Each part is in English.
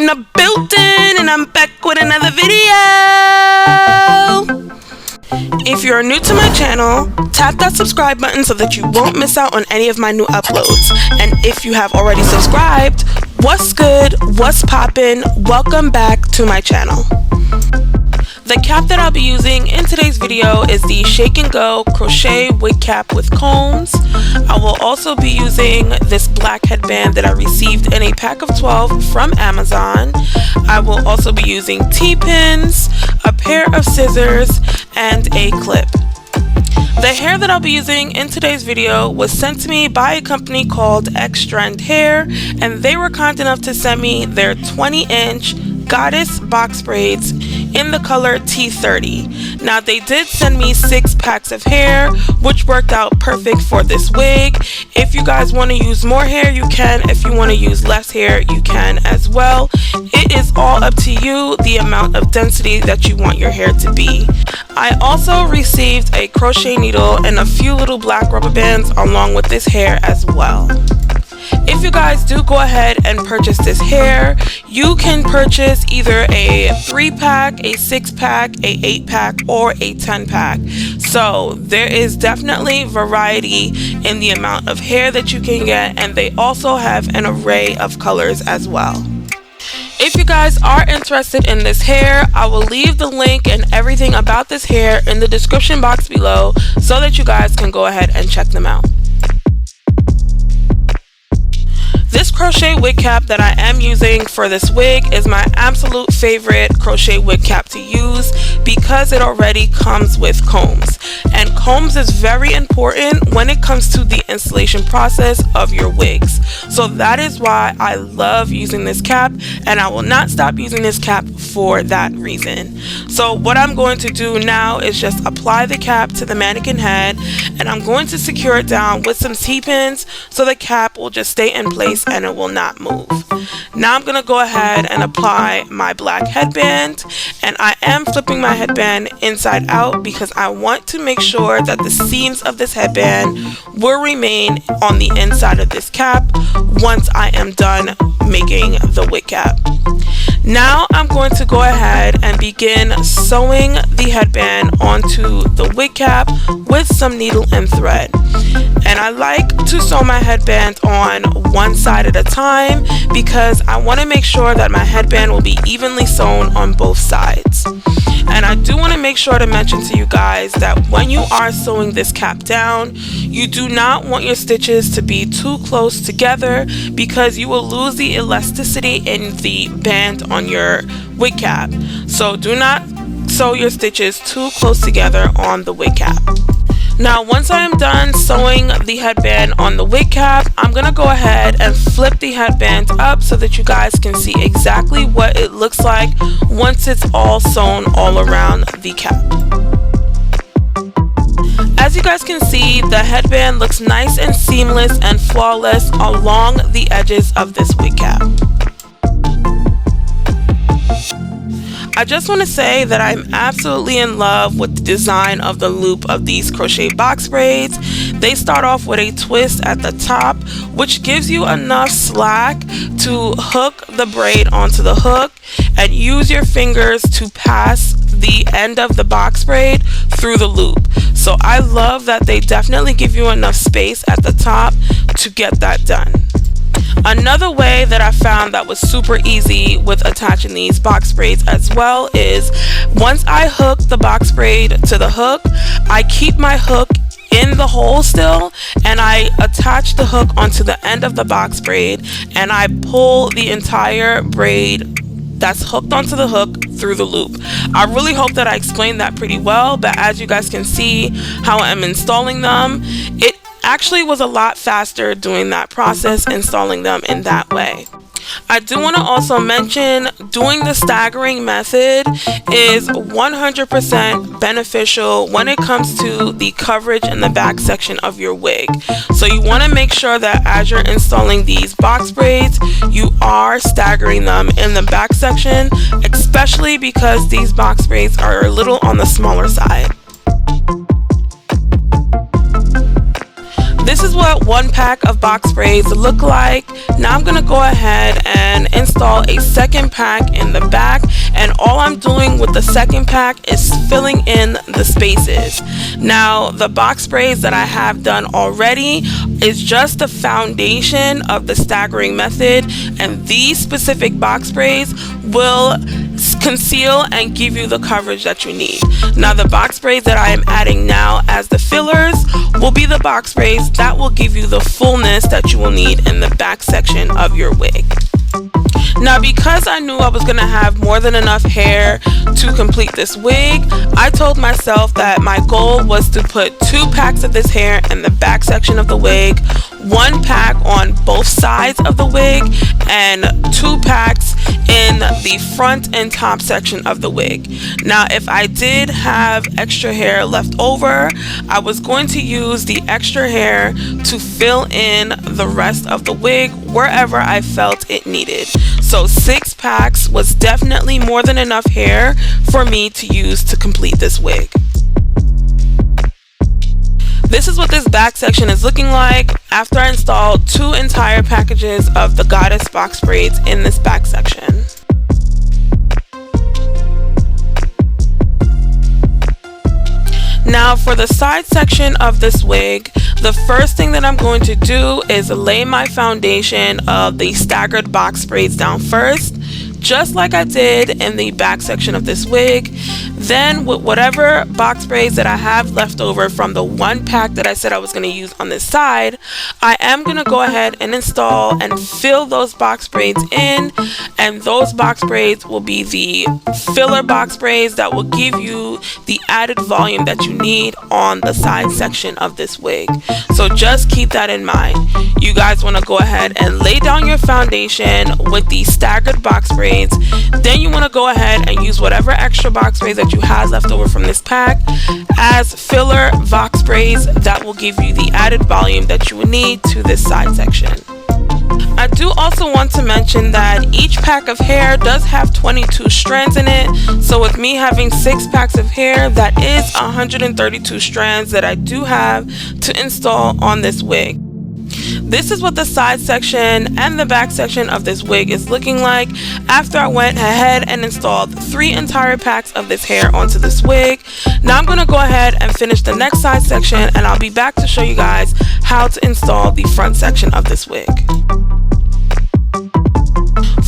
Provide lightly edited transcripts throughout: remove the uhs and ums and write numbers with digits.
the building, and I'm back with another video. If you're new to my channel, tap that subscribe button so that you won't miss out on any of my new uploads. And if you have already subscribed, what's good, what's poppin', welcome back to my channel. The cap that I'll be using in today's video is the Shake and Go Crochet Wig Cap with combs. I will also be using this black headband that I received in a pack of 12 from Amazon. I will also be using T-pins, a pair of scissors, and a clip. The hair that I'll be using in today's video was sent to me by a company called Xtrend Hair, and they were kind enough to send me their 20-inch Goddess Box Braids in the color T30. Now they did send me 6 packs of hair, which worked out perfect for this wig. If you guys want to use more hair, you can. If you want to use less hair, you can as well. It is all up to you, the amount of density that you want your hair to be. I also received a crochet needle and a few little black rubber bands along with this hair as well. If you guys do go ahead and purchase this hair, you can purchase either a 3-pack, a 6-pack, a 8-pack, or a 10-pack. So there is definitely variety in the amount of hair that you can get, and they also have an array of colors as well. If you guys are interested in this hair, I will leave the link and everything about this hair in the description box below so that you guys can go ahead and check them out. This crochet wig cap that I am using for this wig is my absolute favorite crochet wig cap to use because it already comes with combs. And combs is very important when it comes to the installation process of your wigs. So that is why I love using this cap, and I will not stop using this cap for that reason. So what I'm going to do now is just apply the cap to the mannequin head, and I'm going to secure it down with some T-pins so the cap will just stay in place and it will not move. Now I'm going to go ahead and apply my black headband, and I am flipping my headband inside out because I want to make sure that the seams of this headband will remain on the inside of this cap once I am done making the wig cap. Now I'm going to go ahead and begin sewing the headband onto the wig cap with some needle and thread. And I like to sew my headband on one side at a time because I want to make sure that my headband will be evenly sewn on both sides. And I do want to make sure to mention to you guys that when you are sewing this cap down, you do not want your stitches to be too close together because you will lose the elasticity in the band on your wig cap. So do not sew your stitches too close together on the wig cap. Now once I am done sewing the headband on the wig cap, I'm going to go ahead and flip the headband up so that you guys can see exactly what it looks like once it's all sewn all around the cap. As you guys can see, the headband looks nice and seamless and flawless along the edges of this wig cap. I just want to say that I'm absolutely in love with the design of the loop of these crochet box braids. They start off with a twist at the top, which gives you enough slack to hook the braid onto the hook and use your fingers to pass the end of the box braid through the loop. So I love that they definitely give you enough space at the top to get that done. Another way that I found that was super easy with attaching these box braids as well is once I hook the box braid to the hook, I keep my hook in the hole still, and I attach the hook onto the end of the box braid, and I pull the entire braid that's hooked onto the hook through the loop. I really hope that I explained that pretty well, but as you guys can see how I'm installing them, it actually was a lot faster doing that process, installing them in that way. I do want to also mention doing the staggering method is 100% beneficial when it comes to the coverage in the back section of your wig. So you want to make sure that as you're installing these box braids, you are staggering them in the back section, especially because these box braids are a little on the smaller side. This is what one pack of box braids look like. Now I'm going to go ahead and install a second pack in the back, and all I'm doing with the second pack is filling in the spaces. Now the box braids that I have done already is just the foundation of the staggering method, and these specific box braids will conceal and give you the coverage that you need. Now the box braids that I am adding now as the fillers will be the box braids that will give you the fullness that you will need in the back section of your wig. Now, because I knew I was going to have more than enough hair to complete this wig, I told myself that my goal was to put 2 packs of this hair in the back section of the wig, 1 pack on both sides of the wig, and 2 packs in the front and top section of the wig. Now, if I did have extra hair left over, I was going to use the extra hair to fill in the rest of the wig wherever I felt it needed. So 6 packs was definitely more than enough hair for me to use to complete this wig. This is what this back section is looking like after I installed 2 entire packages of the Goddess Box Braids in this back section. Now for the side section of this wig, the first thing that I'm going to do is lay my foundation of the staggered box braids down first, just like I did in the back section of this wig. Then with whatever box braids that I have left over from the 1 pack that I said I was going to use on this side, I am going to go ahead and install and fill those box braids in, and those box braids will be the filler box braids that will give you the added volume that you need on the side section of this wig. So just keep that in mind. You guys want to go ahead and lay down your foundation with the staggered box braids. Then you want to go ahead and use whatever extra box braids that you have left over from this pack as filler box braids that will give you the added volume that you would need to this side section. I do also want to mention that each pack of hair does have 22 strands in it, so with me having 6 packs of hair, that is 132 strands that I do have to install on this wig. This is what the side section and the back section of this wig is looking like after I went ahead and installed 3 entire packs of this hair onto this wig. Now I'm going to go ahead and finish the next side section, and I'll be back to show you guys how to install the front section of this wig.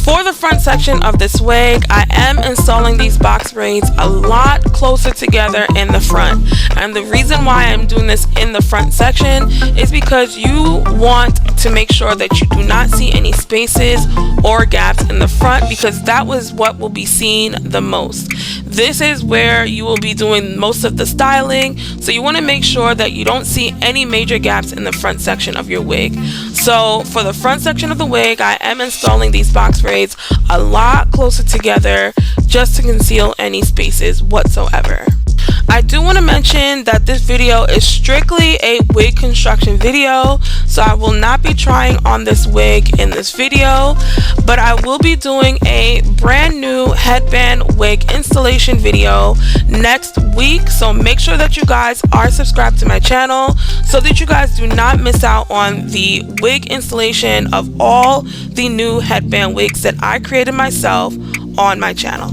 For the front section of this wig, I am installing these box braids a lot closer together in the front. And the reason why I'm doing this in the front section is because you want to make sure that you do not see any spaces or gaps in the front, because that was what will be seen the most. This is where you will be doing most of the styling, so you want to make sure that you don't see any major gaps in the front section of your wig. So for the front section of the wig, I am installing these box braids a lot closer together just to conceal any spaces whatsoever. I do want to mention that this video is strictly a wig construction video, so I will not be trying on this wig in this video, but I will be doing a brand new headband wig installation video next week. So make sure that you guys are subscribed to my channel so that you guys do not miss out on the wig installation of all the new headband wigs that I created myself on my channel.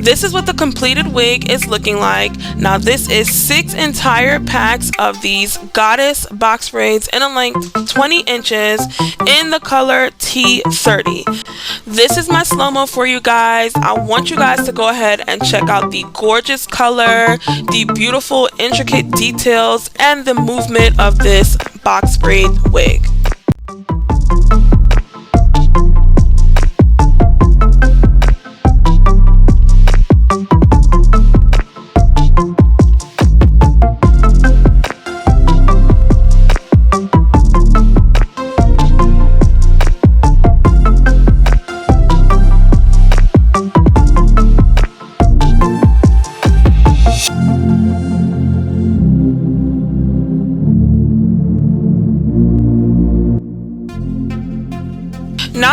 This is what the completed wig is looking like. Now this is 6 entire packs of these Goddess Box Braids in a length 20 inches in the color T30. This is my slow-mo for you guys. I want you guys to go ahead and check out the gorgeous color, the beautiful intricate details, and the movement of this box braid wig.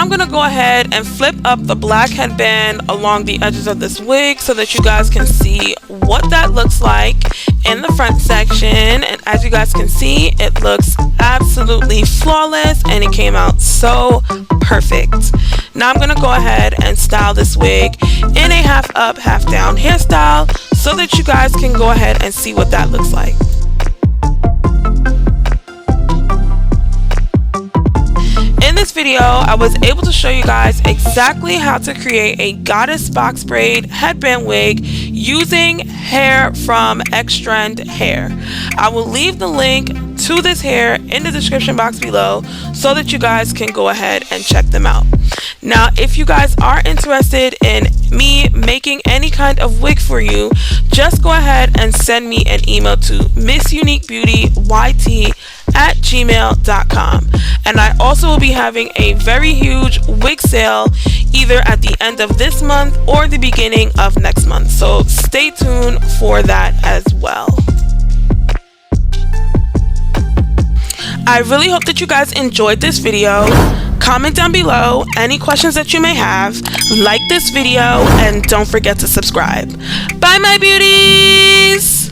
I'm gonna go ahead and flip up the black headband along the edges of this wig so that you guys can see what that looks like in the front section. And as you guys can see, it looks absolutely flawless and it came out so perfect. Now I'm gonna go ahead and style this wig in a half up, half down hairstyle so that you guys can go ahead and see what that looks like. In this video, I was able to show you guys exactly how to create a Goddess Box Braid Headband Wig using hair from Xtrend Hair. I will leave the link to this hair in the description box below so that you guys can go ahead and check them out. Now, if you guys are interested in me making any kind of wig for you, just go ahead and send me an email to MissUniqueBeautii@gmail.com. And I also will be having a very huge wig sale either at the end of this month or the beginning of next month. So stay tuned for that as well. I really hope that you guys enjoyed this video. Comment down below any questions that you may have, like this video, and don't forget to subscribe. Bye, my beauties!